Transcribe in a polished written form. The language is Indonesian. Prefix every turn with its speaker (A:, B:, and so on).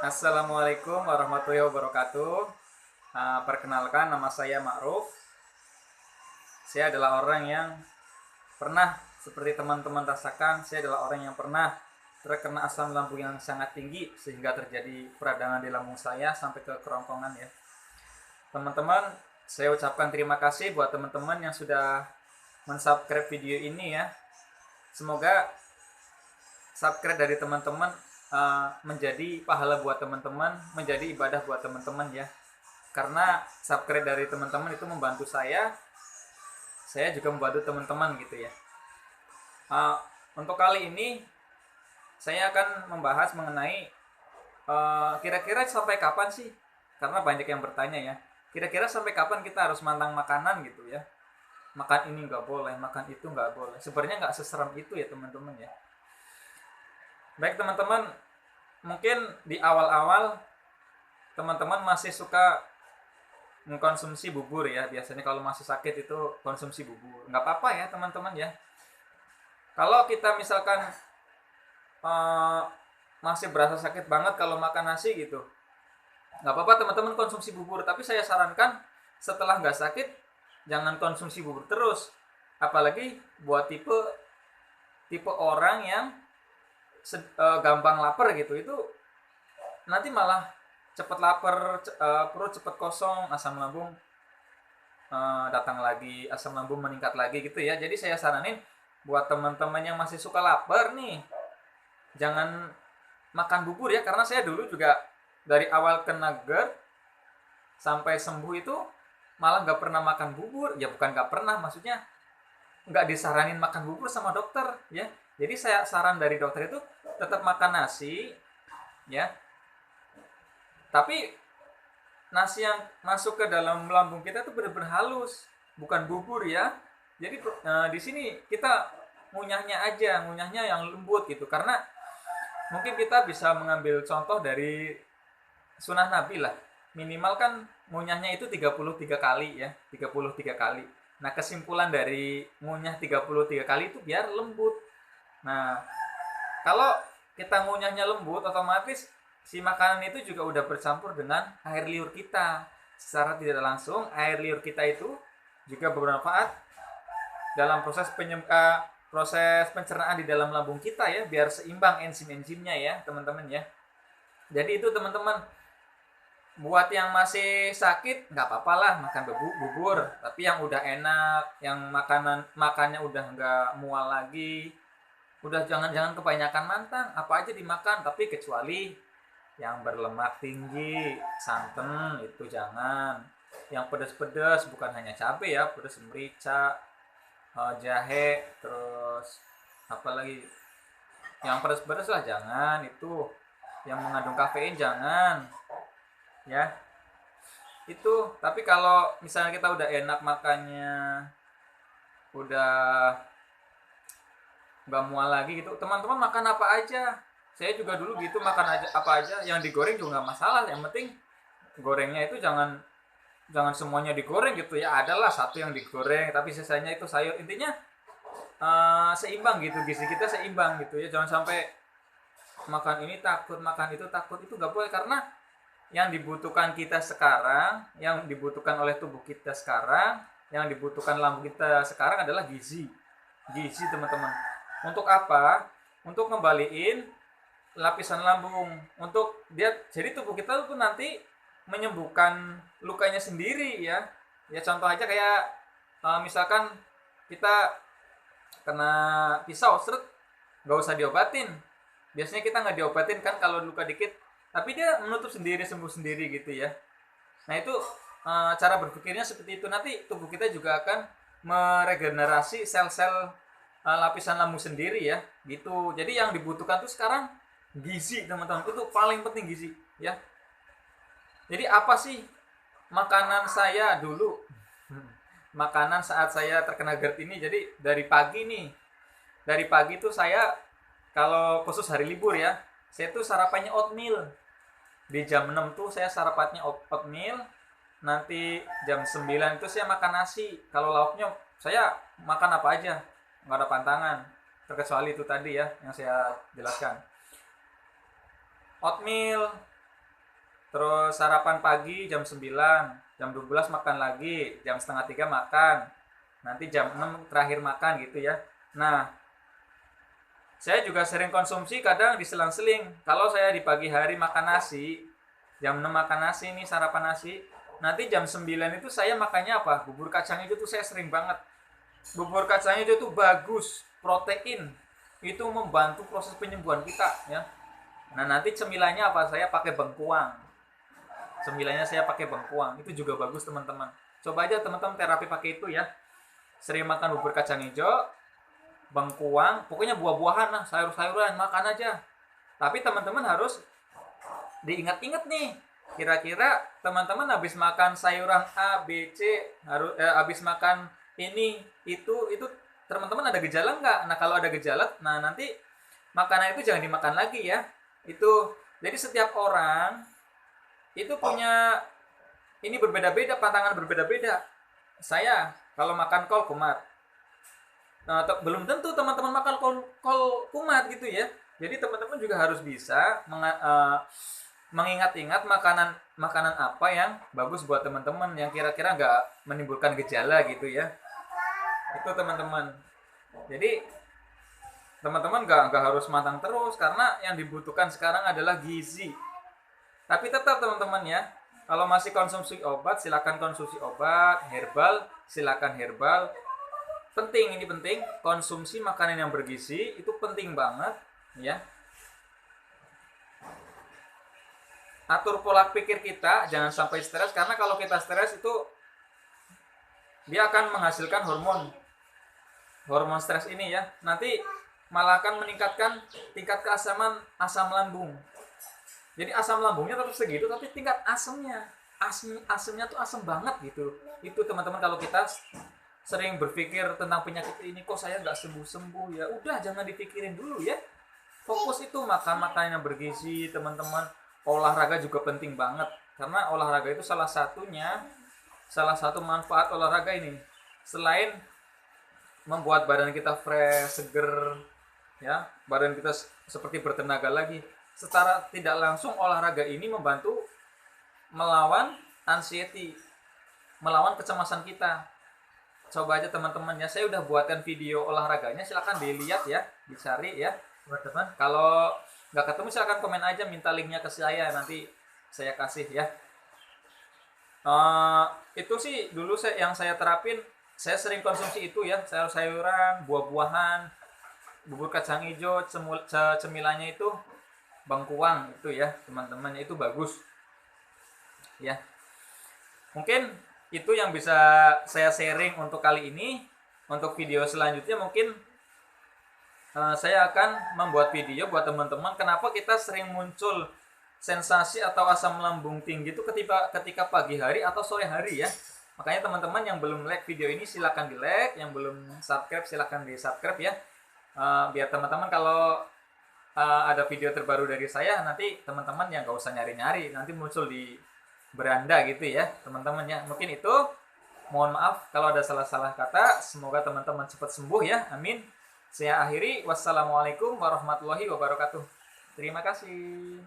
A: Assalamualaikum warahmatullahi wabarakatuh. Perkenalkan, nama saya Ma'ruf. Saya adalah orang yang pernah, seperti teman-teman rasakan, saya adalah orang yang pernah terkena asam lambung yang sangat tinggi sehingga terjadi peradangan di lambung saya sampai ke kerongkongan ya. Teman-teman, saya ucapkan terima kasih buat teman-teman yang sudah mensubscribe video ini ya. Semoga subscribe dari teman-teman menjadi pahala buat teman-teman, menjadi ibadah buat teman-teman ya. Karena subscribe dari teman-teman itu membantu saya juga membantu teman-teman gitu ya. Untuk kali ini saya akan membahas mengenai kira-kira sampai kapan sih? Karena banyak yang bertanya ya. Kira-kira sampai kapan kita harus mantang makanan gitu ya? Makan ini nggak boleh, makan itu nggak boleh. Sebenarnya nggak seseram itu ya teman-teman ya. Baik teman-teman, mungkin di awal-awal teman-teman masih suka mengkonsumsi bubur ya. Biasanya kalau masih sakit itu konsumsi bubur. Nggak apa-apa ya teman-teman ya. Kalau kita misalkan uh, masih berasa sakit banget kalau makan nasi gitu, nggak apa-apa teman-teman konsumsi bubur. Tapi saya sarankan setelah nggak sakit jangan konsumsi bubur terus. Apalagi buat tipe tipe orang yang gampang lapar gitu, itu nanti malah cepet lapar, perut cepet kosong, asam lambung datang lagi, asam lambung meningkat lagi gitu ya. Jadi saya saranin buat teman-teman yang masih suka lapar nih, jangan makan bubur ya. Karena saya dulu juga dari awal kena GERD sampai sembuh itu malah nggak pernah makan bubur. Ya bukan nggak pernah, maksudnya nggak disaranin makan bubur sama dokter ya. Jadi saya saran dari dokter itu tetap makan nasi ya, tapi nasi yang masuk ke dalam lambung kita itu benar-benar halus, bukan bubur ya. Jadi di sini kita ngunyahnya aja, ngunyahnya yang lembut gitu. Karena mungkin kita bisa mengambil contoh dari sunnah Nabi lah. Minimal kan ngunyahnya itu 33 kali ya, 33 kali. Nah, kesimpulan dari ngunyah 33 kali itu biar lembut. Nah, kalau kita ngunyahnya lembut, otomatis si makanan itu juga udah bercampur dengan air liur kita. Secara tidak langsung, air liur kita itu juga bermanfaat dalam proses pencernaan di dalam lambung kita ya, biar seimbang enzim-enzimnya ya, teman-teman ya. Jadi itu teman-teman, buat yang masih sakit nggak apa-apa lah makan bubur, tapi yang udah enak, yang makannya udah nggak mual lagi, udah jangan kebanyakan mantang, apa aja dimakan, tapi kecuali yang berlemak tinggi, santan itu jangan. Yang pedas-pedas, bukan hanya cabai ya, pedas merica, jahe, terus apa lagi, yang pedas-pedas lah jangan. Itu yang mengandung kafein jangan ya. Itu tapi kalau misalnya kita udah enak makannya, udah nggak mual lagi gitu, teman-teman makan apa aja. Saya juga dulu gitu, makan aja apa aja, yang digoreng juga nggak masalah. Yang penting gorengnya itu jangan jangan semuanya digoreng gitu ya. Adalah satu yang digoreng tapi sisanya itu sayur. Intinya seimbang gitu, gizi kita seimbang gitu ya. Jangan sampai makan ini takut, makan itu takut, itu nggak boleh. Karena yang dibutuhkan kita sekarang, yang dibutuhkan oleh tubuh kita sekarang, yang dibutuhkan lambung kita sekarang adalah gizi. Gizi teman-teman. Untuk apa? Untuk ngembaliin lapisan lambung, untuk dia, jadi tubuh kita tuh nanti menyembuhkan lukanya sendiri ya. Ya contoh aja kayak misalkan kita kena pisau seret, nggak usah diobatin. Biasanya kita nggak diobatin kan kalau luka dikit, tapi dia menutup sendiri, sembuh sendiri gitu ya. Nah itu cara berpikirnya seperti itu. Nanti tubuh kita juga akan meregenerasi sel-sel lapisan lambung sendiri ya gitu. Jadi yang dibutuhkan tuh sekarang gizi teman-teman, itu paling penting gizi ya. Jadi apa sih makanan saya dulu, makanan saat saya terkena GERD ini? Jadi dari pagi nih, dari pagi tuh saya, kalau khusus hari libur ya, saya tuh sarapannya oatmeal. Di jam 6 tuh saya sarapannya oatmeal. Nanti jam 9 itu saya makan nasi. Kalau lauknya saya makan apa aja, nggak ada pantangan, terkecuali itu tadi ya yang saya jelaskan, oatmeal, Terus sarapan pagi jam 9, jam 12 makan lagi, jam setengah 3 makan. Nanti jam 6 terakhir makan gitu ya. Nah, saya juga sering konsumsi kadang diselang-seling. Kalau saya di pagi hari makan nasi, jam 6 makan nasi nih, sarapan nasi. Nanti jam 9 itu saya makannya apa? Bubur kacang hijau tuh saya sering banget. Bubur kacang hijau itu bagus, protein. Itu membantu proses penyembuhan kita ya. Nah, nanti cemilannya apa? Saya pakai bengkuang. Cemilannya saya pakai bengkuang. Itu juga bagus teman-teman. Coba aja teman-teman terapi pakai itu ya. Sering makan bubur kacang hijau, bengkuang, pokoknya buah-buahan lah, sayur-sayuran, makan aja. Tapi teman-teman harus diingat-ingat nih. Kira-kira teman-teman habis makan sayuran A, B, C, habis makan ini, itu teman-teman ada gejala nggak? Nah, kalau ada gejala, nah nanti makanan itu jangan dimakan lagi ya. Itu jadi setiap orang itu punya ini berbeda-beda, pantangan berbeda-beda. Saya kalau makan kol kumat, nah, belum tentu teman-teman makan kol kumat gitu ya. Jadi teman-teman juga harus bisa mengingat-ingat makanan apa yang bagus buat teman-teman, yang kira-kira nggak menimbulkan gejala gitu ya. Itu teman-teman. Jadi teman-teman nggak harus matang terus, karena yang dibutuhkan sekarang adalah gizi. Tapi tetap teman-teman ya, kalau masih konsumsi obat, silakan konsumsi obat. Herbal, silakan herbal. Penting, ini penting, konsumsi makanan yang bergizi itu penting banget ya. Atur pola pikir kita, jangan sampai stres, karena kalau kita stres itu dia akan menghasilkan hormon stres ini ya. Nanti malah akan meningkatkan tingkat keasaman asam lambung. Jadi asam lambungnya tetap segitu, tapi tingkat asamnya tuh asam banget gitu. Itu teman-teman, kalau kita sering berpikir tentang penyakit ini, kok saya nggak sembuh-sembuh, ya udah jangan dipikirin dulu ya. Fokus itu makan makanan yang bergizi teman-teman. Olahraga juga penting banget, karena olahraga itu salah satu manfaat olahraga ini, selain membuat badan kita fresh, seger ya, badan kita seperti bertenaga lagi, secara tidak langsung olahraga ini membantu melawan anxiety, melawan kecemasan kita. Coba aja teman-teman ya, saya udah buatkan video olahraganya, silahkan dilihat ya, dicari ya teman-teman. Kalau nggak ketemu silahkan komen aja, minta linknya ke saya, nanti saya kasih ya. Itu sih dulu yang saya terapin. Saya sering konsumsi itu ya, sayur-sayuran, buah-buahan, bubur kacang hijau, cemilannya itu bengkuang itu ya teman-teman, itu bagus ya. Mungkin itu yang bisa saya sharing untuk kali ini. Untuk video selanjutnya mungkin saya akan membuat video buat teman-teman, kenapa kita sering muncul sensasi atau asam lambung tinggi itu ketika pagi hari atau sore hari ya. Makanya teman-teman yang belum like video ini silahkan di like, yang belum subscribe silahkan di subscribe ya. Biar teman-teman kalau ada video terbaru dari saya, nanti teman-teman yang gak usah nyari-nyari, nanti muncul di beranda gitu ya teman-teman ya. Mungkin itu, mohon maaf kalau ada salah-salah kata, semoga teman-teman cepat sembuh ya, amin. Saya akhiri, wassalamualaikum warahmatullahi wabarakatuh. Terima kasih.